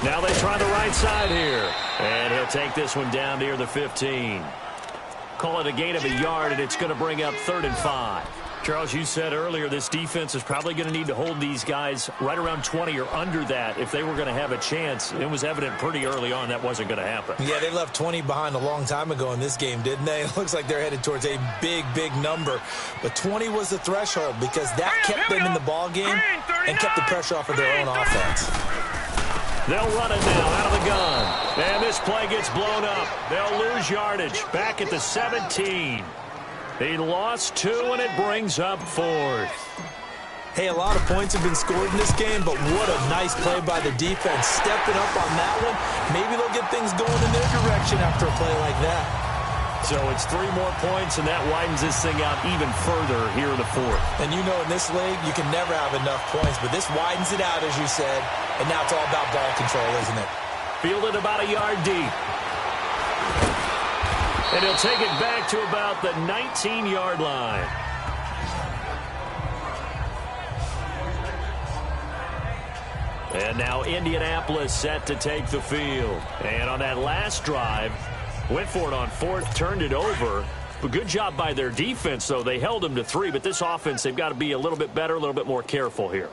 Now they try the right side here. And he'll take this one down near the 15. Call it a gain of a yard, and it's going to bring up 3rd and 5. Charles, you said earlier this defense is probably going to need to hold these guys right around 20 or under that if they were going to have a chance. It was evident pretty early on that wasn't going to happen. Yeah, they left 20 behind a long time ago in this game, didn't they? It looks like they're headed towards a big, big number. But 20 was the threshold because that kept them in the ball game and kept the pressure off of their own offense. They'll run it now out of the gun. And this play gets blown up. They'll lose yardage back at the 17. He lost 2, and it brings up 4th. Hey, a lot of points have been scored in this game, but what a nice play by the defense. Stepping up on that one, maybe they'll get things going in their direction after a play like that. So it's 3 more points, and that widens this thing out even further here in the 4th. And you know in this league, you can never have enough points, but this widens it out, as you said, and now it's all about ball control, isn't it? Fielded about a yard deep. And he'll take it back to about the 19-yard line. And now Indianapolis set to take the field. And on that last drive, went for it on 4th, turned it over. But good job by their defense, though. They held them to 3, but this offense, they've got to be a little bit better, a little bit more careful here.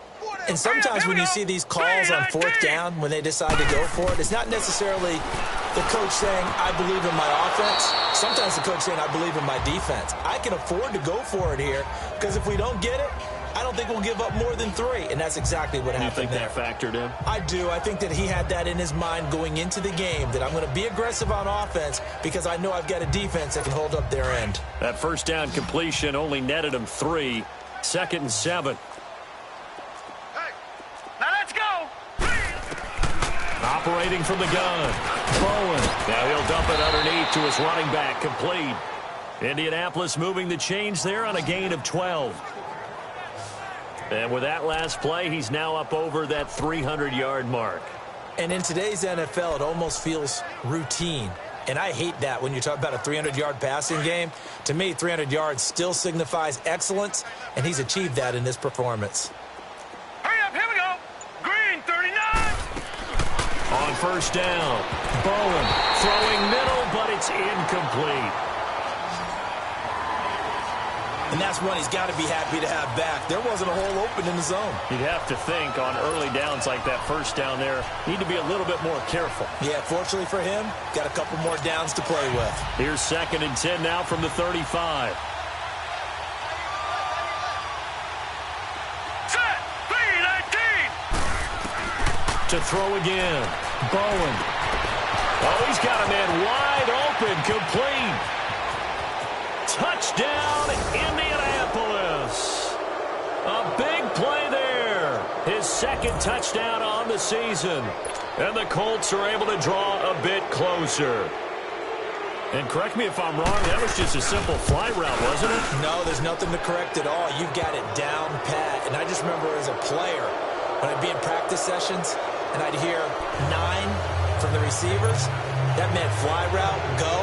And sometimes when you see these calls on 4th down, when they decide to go for it, it's not necessarily the coach saying, I believe in my offense. Sometimes the coach saying, I believe in my defense. I can afford to go for it here because if we don't get it, I don't think we'll give up more than 3. And that's exactly what happened there. You think that factored in? I do. I think that he had that in his mind going into the game, that I'm going to be aggressive on offense because I know I've got a defense that can hold up their end. That first down completion only netted him 3. 2nd and 7. Operating from the gun. Bowen. Now he'll dump it underneath to his running back. Complete. Indianapolis moving the chains there on a gain of 12. And with that last play, he's now up over that 300-yard mark. And in today's NFL, it almost feels routine. And I hate that when you talk about a 300-yard passing game. To me, 300 yards still signifies excellence, and he's achieved that in this performance. On first down, Bowen throwing middle, but it's incomplete. And that's one he's got to be happy to have back. There wasn't a hole open in the zone. You'd have to think on early downs like that first down there, need to be a little bit more careful. Yeah, fortunately for him, got a couple more downs to play with. Here's 2nd and 10 now from the 35. To throw again. Bowen. Oh, he's got a man wide open. Complete. Touchdown, Indianapolis. A big play there. His 2nd touchdown on the season. And the Colts are able to draw a bit closer. And correct me if I'm wrong, that was just a simple fly route, wasn't it? No, there's nothing to correct at all. You've got it down pat. And I just remember as a player, when I'd be in practice sessions, and I'd hear 9 from the receivers. That meant fly route, go.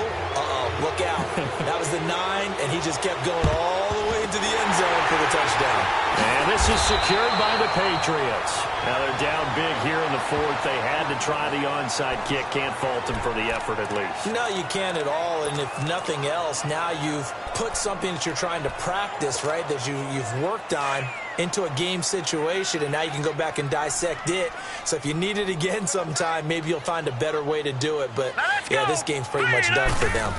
Look out. That was the 9, and he just kept going all the way into the end zone for the touchdown. And this is secured by the Patriots. Now they're down big here in the 4th. They had to try the onside kick. Can't fault them for the effort at least. No, you can't at all. And if nothing else, now you've put something that you're trying to practice, right, that you've worked on into a game situation, and now you can go back and dissect it. So if you need it again sometime, maybe you'll find a better way to do it. But, yeah, this game's pretty much done for them.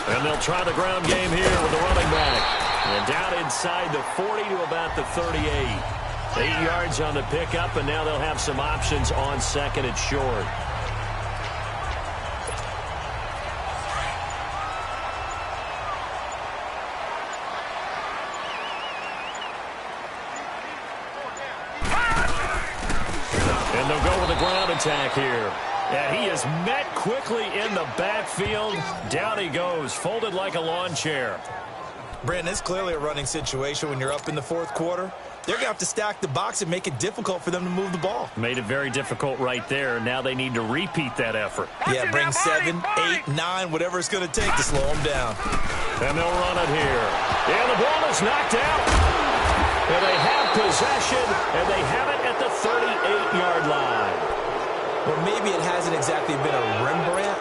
And they'll try the ground game here with the running back. And down inside the 40 to about the 38. 8 yards on the pickup, and now they'll have some options on 2nd and short. And they'll go with the ground attack here. And he is met quickly in the backfield. Down he goes, folded like a lawn chair. Brandon, it's clearly a running situation when you're up in the 4th quarter. They're going to have to stack the box and make it difficult for them to move the ball. Made it very difficult right there. Now they need to repeat that effort. Yeah, bring 7, 8, 9, whatever it's going to take to slow them down. And they'll run it here. And the ball is knocked out. And they have possession, and they have it at the 38-yard line. Well, maybe it hasn't exactly been a Rembrandt,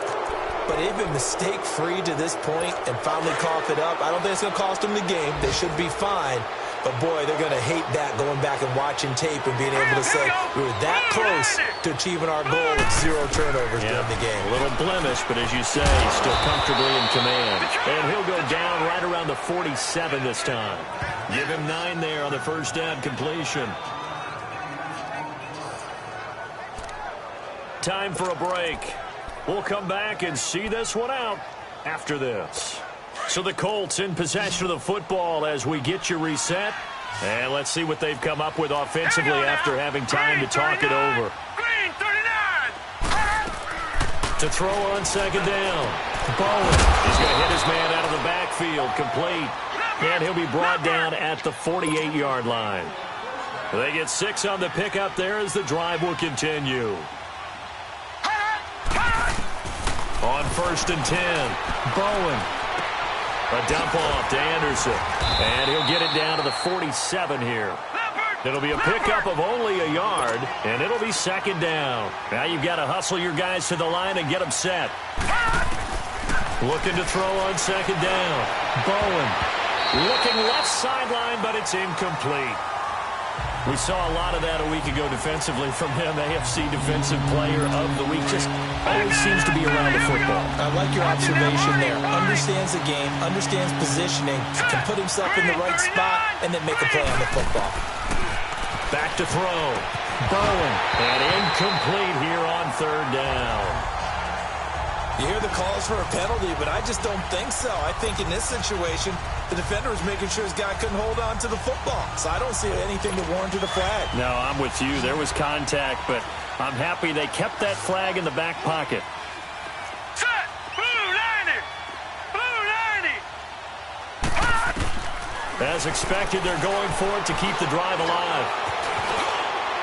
but they've been mistake-free to this point and finally cough it up. I don't think it's going to cost them the game. They should be fine. But, boy, they're going to hate that, going back and watching tape and being able to say we were that close to achieving our goal of 0 turnovers during the game. A little blemish, but as you say, still comfortably in command. And he'll go down right around the 47 this time. Give him 9 there on the first down completion. Time for a break. We'll come back and see this one out after this. So the Colts in possession of the football as we get you reset. And let's see what they've come up with offensively after having time to talk it over. Green 39. To throw on second down. Bowen. He's going to hit his man out of the backfield. Complete. And he'll be brought down at the 48-yard line. They get 6 on the pickup there as the drive will continue. On 1st and 10. Bowen. A dump off to Anderson. And he'll get it down to the 47 here. It'll be a pickup of only a yard, and it'll be second down. Now you've got to hustle your guys to the line and get them set. Looking to throw on second down. Bowen. Looking left sideline, but it's incomplete. We saw a lot of that a week ago defensively from him. AFC Defensive Player of the Week. Just always seems to be around the football. I like your observation there. Understands the game, understands positioning, can put himself in the right spot, and then make a play on the football. Back to throw. Bowen. And incomplete here on third down. You hear the calls for a penalty, but I just don't think so. I think in this situation, the defender was making sure his guy couldn't hold on to the football. So I don't see anything that warranted a flag. No, I'm with you. There was contact, but I'm happy they kept that flag in the back pocket. Set. Blue 90. Blue 90. As expected, they're going for it to keep the drive alive.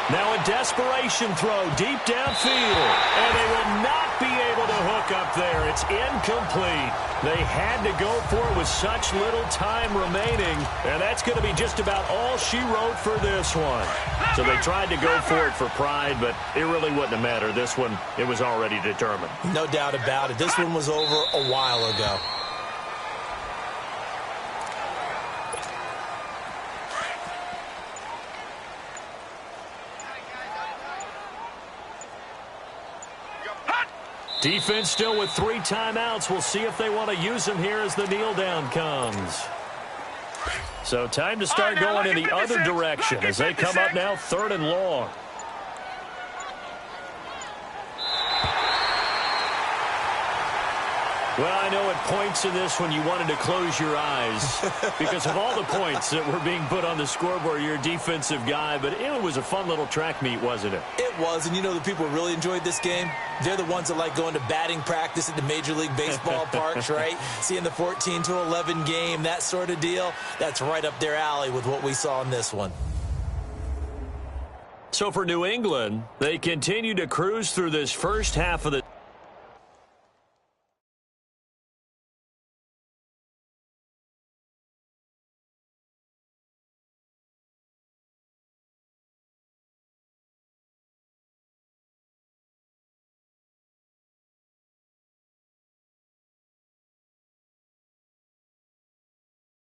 Now a desperation throw deep downfield, and they will not be able to hook up there. It's incomplete. They had to go for it with such little time remaining, and that's going to be just about all she wrote for this one. So they tried to go for it for pride, but it really wouldn't have mattered. This one, it was already determined. No doubt about it. This one was over a while ago. Defense still with 3 timeouts. We'll see if they want to use them here as the kneel down comes. So time to start going in the other direction as they come up now 3rd and long. Well, I know at points in this one you wanted to close your eyes because of all the points that were being put on the scoreboard. You're a defensive guy, but it was a fun little track meet, wasn't it? It was, and you know the people who really enjoyed this game? They're the ones that like going to batting practice at the Major League Baseball parks, right? Seeing the 14-11 game, that sort of deal. That's right up their alley with what we saw in this one. So for New England, they continue to cruise through this first half of the